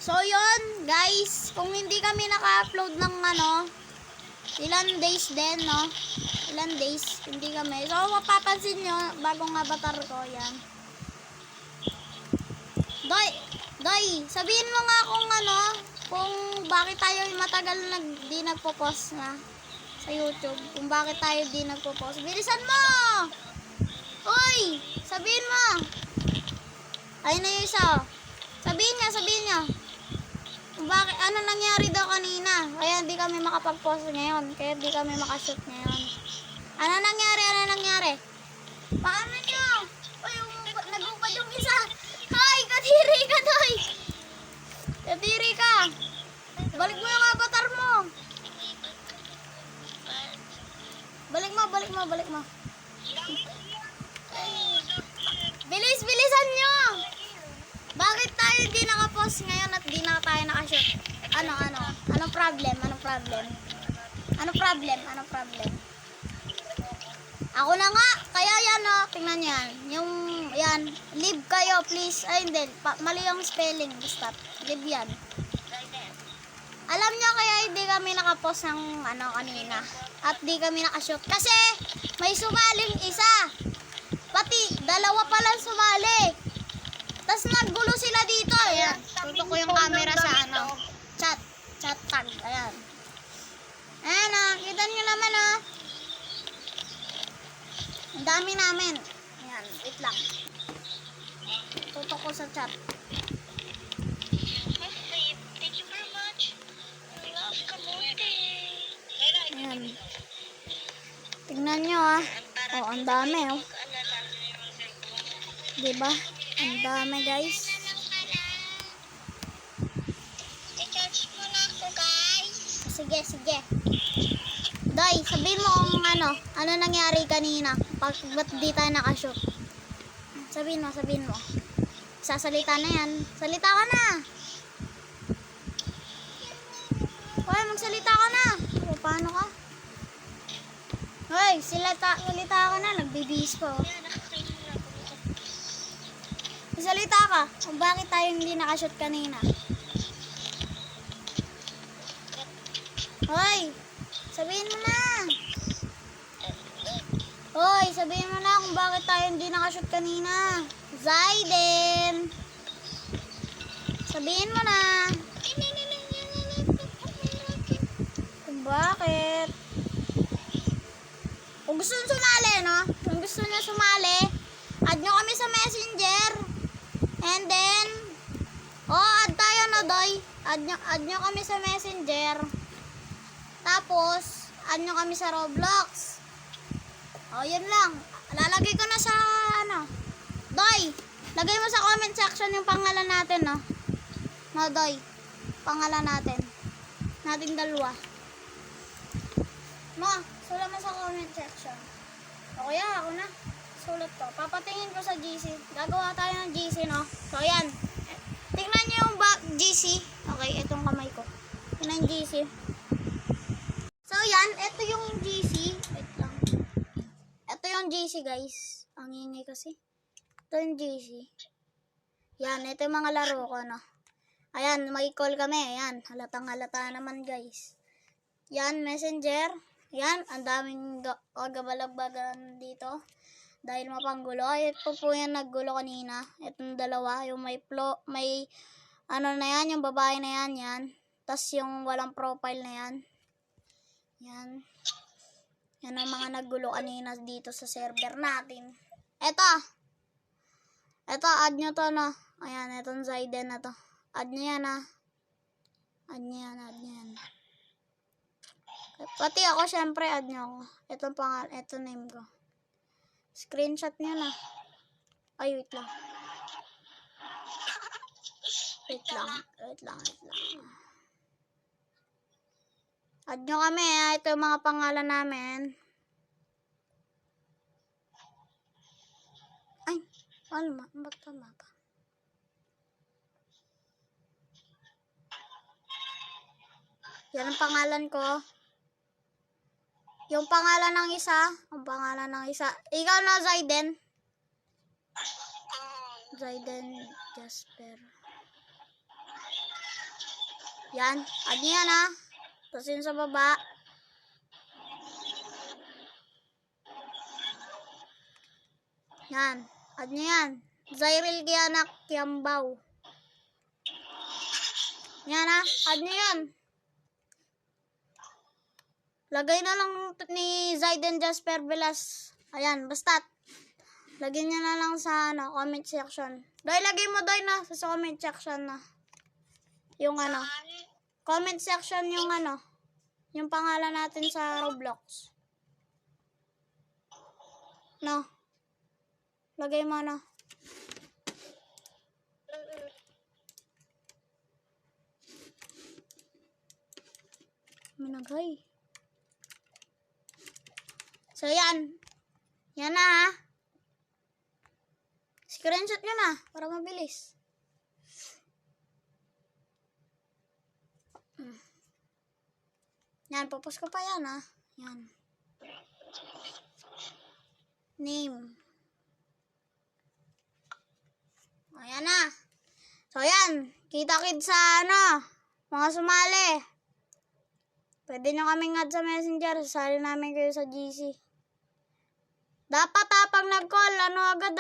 So yun guys, kung hindi kami naka-upload ng ilan days din, no? Ilan days, hindi kami. So mapapansin nyo, bagong avatar ko, yan. Doy, sabihin mo nga kung bakit tayo matagal di nagpo-post na sa YouTube. Kung bakit tayo di nagpo-post. Bilisan mo! Uy! Sabihin mo! Ayun na yung isa. Sabihin niya. Kung bakit, ano nangyari daw kanina? Kaya hindi kami makapag-post ngayon. Kaya hindi kami makashoot ngayon. Ano nangyari? Paano nyo? Uy, nagupad yung isa. Hay, kadiri ka, Doy! Kadiri ka! Balik mo yung avatar mo! Balik mo. Bilisan nyo! Bakit tayo di nakapost ngayon at di na tayo nakashoot? Anong problem? Ako na nga! Kaya yan tingnan nyo yan. Leave kayo please. Ay hindi, mali yung spelling. Basta, leave yan. Alam nyo kaya hindi kami nakapost ng kanina. At di kami nakashoot. Kasi may sumaling isa. Pati dalawa pa lang sumali. Tapos naggulo sila dito. Ayan. Tutok ko yung camera sa chat tag. Ayan. Ayan kita nyo naman Ang dami namin. Ayan. Wait lang. Tutok ko sa chat. Thank you very much. Love kamote. Ayan. Tingnan nyo ang dami Diba? Ang dami guys. I-charge mo na ako guys. Sige. Day, sabihin mo kung ano nangyari kanina. Ba't di tayo nakashoot? Sabihin mo. Sasalita na yan. Salita ka na. Hoy, magsalita ka na. O, paano ka? Hoy, salita ka na. Nagbibihis pa Salita ka. Kung bakit tayo hindi nakashoot kanina. Hoy, sabihin mo na. Kung bakit tayo hindi nakashoot kanina. Zaiden. Sabihin mo na. Kung bakit. Kung gusto nyo sumali, Kung gusto nyo sumali, add nyo kami sa messenger. And then, add tayo Doy. Add nyo kami sa messenger. Tapos, add nyo kami sa Roblox. Yun lang. Lalagay ko na sa Doy, lagay mo sa comment section yung pangalan natin, Doy. Pangalan natin. Nating dalawa. Sulat mo sa comment section. O kaya, ako na. Sulat ko. Papatingin ko sa GC. Gagawa tayo ng GC, So, yan. Tingnan nyo yung GC. Okay, itong kamay ko. Tingnan yung GC. So, yan. Ito yung GC. Wait lang. Ito yung GC, guys. Ang ingay kasi. Ito yung GC. Yan. Ito yung mga laro ko, Ayan, may call kami. Ayan. Halatang-halata naman, guys. Yan, messenger. Yan, ang daming gabalagbagan dito. Dahil mapanggulo. Ito po yan naggulo kanina. Itong dalawa. Yung may na yan. Yung babae na yan. Tapos yung walang profile na yan. Yan. Yan ang mga naggulo kanina dito sa server natin. Ito, add nyo to, Ayan, itong Zaiden na to. Add nyo yan, Add nyo yan. Pati ako, syempre, add nyo ako. Ito name ko. Screenshot nyo na. Ay, wait lang. Add nyo kami, Ito yung mga pangalan namin. Ay, ba't tama pa? Yan ang pangalan ko. Yung pangalan ng isa. Ikaw na, Zaiden. Zaiden Jasper. Yan. Add nyo yan ha. Tapos yun sa baba. Yan. Add nyo yan. Zyril Gianak Yambaw. Yan ha. Add nyo yan. Lagay na lang ni Zaiden Jasper Velas. Ayan. Basta. Lagyan nyo na lang sa comment section. Doy, lagay mo doy na sa comment section na. Yung comment section yung yung pangalan natin sa Roblox. No. Lagay mo na. Managay. So, yan. Yan na ha. Screenshot nyo na para mabilis. Yan, popost ko pa yan ha. Yan. Name. Ayan na. So, yan. Kita-kit sa mga sumali. Pwede nyo kaming add sa messenger. Sasali namin kayo sa GC. Dapat pag nag-call, agad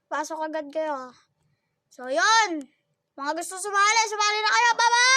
pasok agad kayo. So, yun. Mga gusto sumali na kayo. Bye-bye!